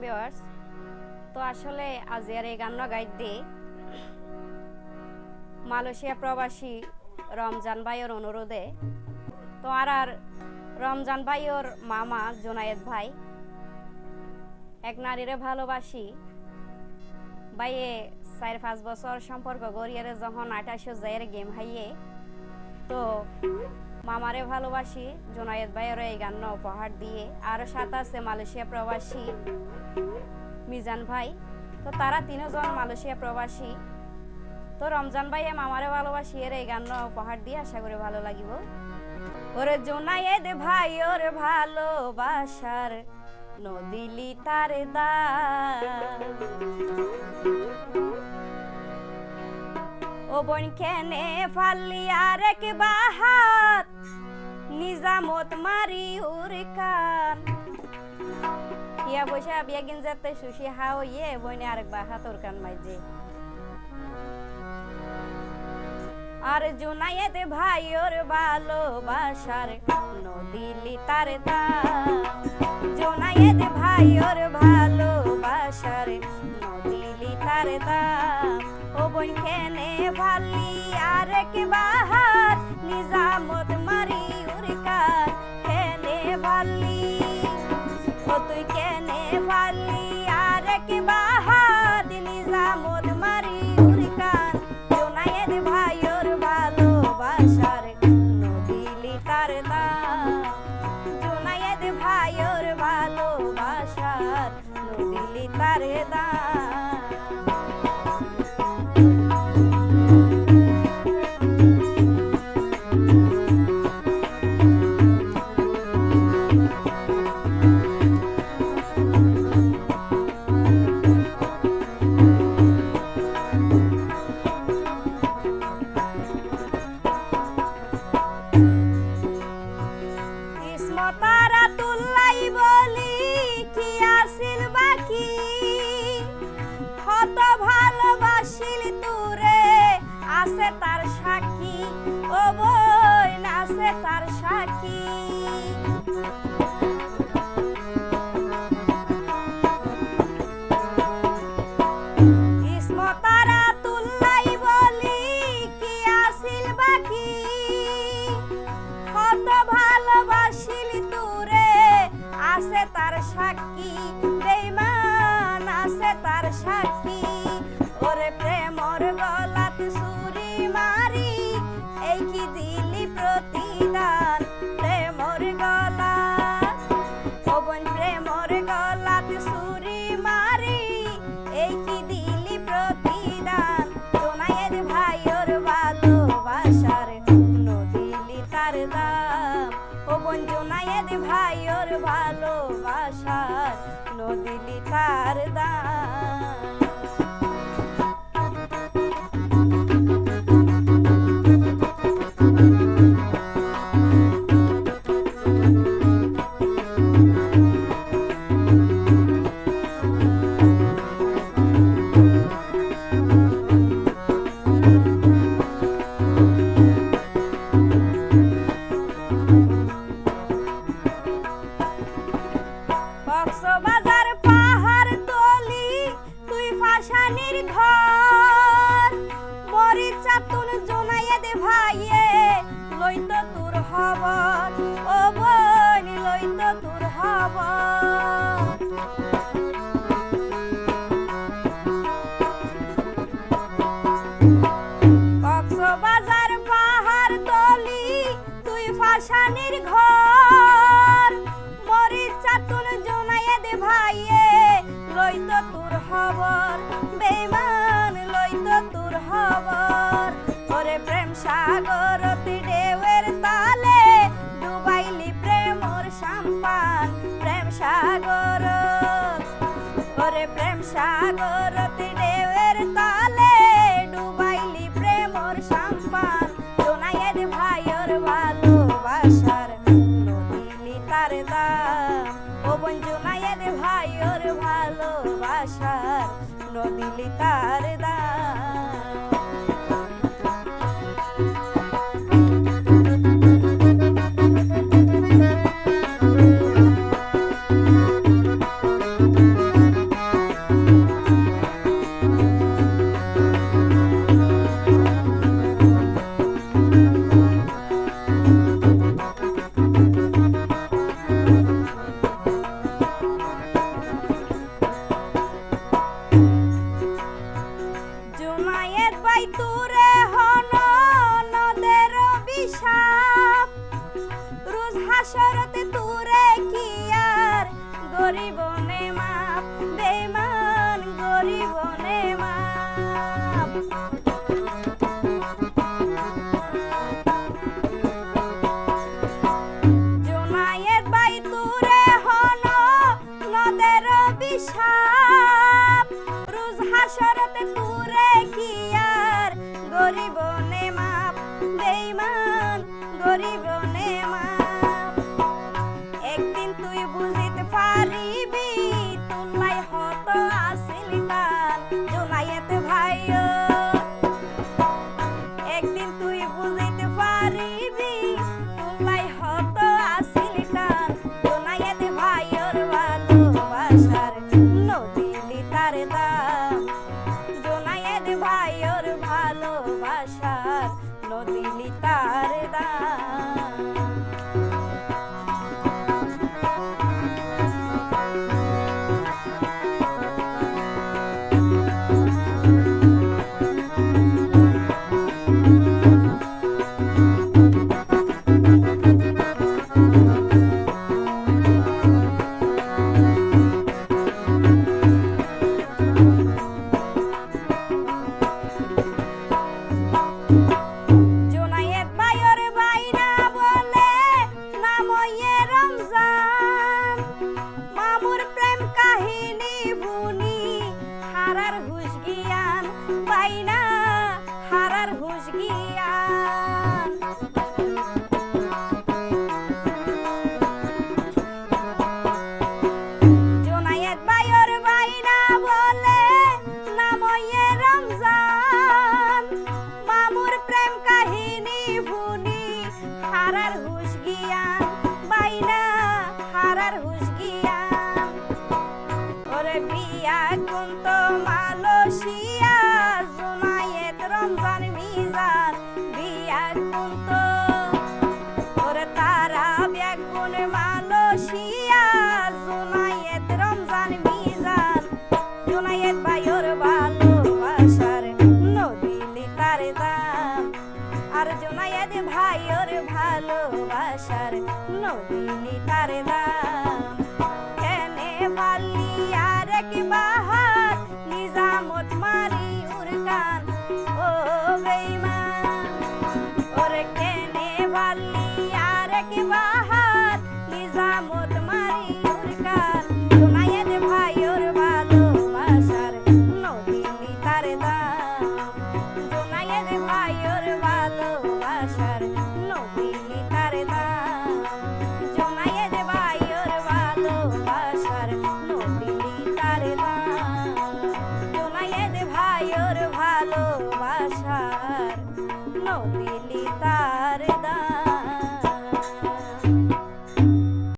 Viewers. তো আসলে আজিয়ার এই গান গাইতে মালয়েশিয়া প্রবাসী রমজান ভাইয়ের অনুরোধে তো আর রমজান ভাইয়ের মামা জোনায়েদ ভাই এক নারীরে ভালোবাসি ভাইয়ে 4-5 বছর সম্পর্ক গড়িয়ে যখন 28 জায়ের গেম হাইয়ে তো মামারে ভালোবাসি জোনায়েদ ভাইয়ের এই গান উপহার দিয়ে আরো সাথে আছে মালয়েশিয়া প্রবাসী মিজান ভাই। তো তারা তিনজন মালয়েশিয়া প্রবাসী। তো রমজান ভাই মামারে ভালোবাসি এর এই গান উপহার দিয়ে আশা করি ভালো লাগিব। ওরে জোনায়েদ ভাই ওর ভালোবাসার নদিলি তার ও বোন কেনে ফালি আর এক বাহাত নিজামত মারি উরে কান ইয়া বসে বিয়া গিন যেতে সুশি হাও ইয়ে বইনে আরেক বাহাত ওর কান মাইজে আর জোনায়েদ ভাই ওর ভালোবাসার নদিলি তার জোনায়েদ ভাই ওর ভালোবাসার নদিলি তার ও বোন কেনে ভালি আর এক বাহার নিজামত মারি উরকার কেনে ভালি ও তুই কেনে ভালি আর এক বাহার নিজামত মারি উরকার জোনায়েদ ভাই ওর ভালোবাসার নদিলি তার জোনায়েদ ভাই ওর ভালোবাসার নদিলি তার তারা তুল্লাই বলি কি আসিল বাকি কত ভালোবাসিল তুরে আছে তার সাক্ষী ও বোন আছে তার সাক্ষী তারা তুল্লাই বলি কি আসিল বাকি কত ভালোবাসিল তুরে আছে তার সাক্ষী বেঈমান আছে তার সাক্ষী ওরে প্রেমর গলাত ছুরি মারি এই কি দিলি প্রতিদান প্রেমর গলাত ও বোন প্রেমর গলাত ছুরি মারি এই কি দিলি প্রতিদান জোনায়েদ ভাই ওর ভালোবাসার নদিলি তার দাম ও বোন জোনায়েদ ভাই ওর ভালোবাসার নদিলি তার দাম কক্সবাজার পাহাড় তলি তুই ফাশানির ঘর মরিচা তুন জোনায়েদ ভাইয়ে লইতো তোর খবর ও বোন লইতো তোর খবর কক্সবাজার পাহাড় তলি তুই ফাশানির ঘর মরিচা তুন জোনায়েদ ভাইয়ে লইতো তোর খবর বেঈমান লইতো তোর খবর ওরে প্রেম সাগরতে ঢেউয়ের তালে ডুবাইলি প্রেমর সম্পান প্রেম সাগর ওরে প্রেম সাগরতে ঢেউয়ের তালে ডুবাইলি প্রেমর সম্পান জোনায়েদ ভাইয়ের ভালোবাসার নদিলি তার দাম ও বোন জোনায়েদ ভাইয়ের ভালোবাসার নদিলি তার দাম অভিশাপ রোজ হাসরতে তুরে কি আর গরিব নে মাপ বেঈমান গরিব নে মাপ একদিন তুই বুঝিতে পারিবি তুলাই হত আসিল কান জোনায়েত ভাইও একদিন তুই বুঝিতে পারিবি তুলাই হত আসিল কান জোনায়েত ভাইয়ের ভালোবাসার নদীলি তার দাম জোনায়েত ভাইয়ের ভালোবাসার নদীলি তার দাম জোনায়েত ভাইয়ের বাইনা বলে নাময়ে রমজান মামুর প্রেম কাহিনী বুনি হারার হুশ গিয়ান বাইনা হারার হুশ গিয়ান জোনায়েত ভাইয়ের বাইনা বলে নাময়ে রমজান মামুর প্রেম কাহিনী বুনি হারার হুশ গিয়ান বাইনা হারার হুশ গিয়ান ওরে বিয়া কুন্ত মালয়েশিয়া জোনায়েত রমজান মিজান বিয়া কুন্ত ওরে তারা ব্যাগুন মালয়েশিয়া জোনায়েত রমজান মিজান জোনায়েত ভাইয়ের ভালোবাসার নদীলি তার দাম আর জোনায়েত ভাইয়ের ভালোবাসার নদীলি তার দাম কেনে ভালি আর এক বাহার নিজামত মারি উরকান ও বেঈমান ওরে কেনে ভালি আর এক বাহার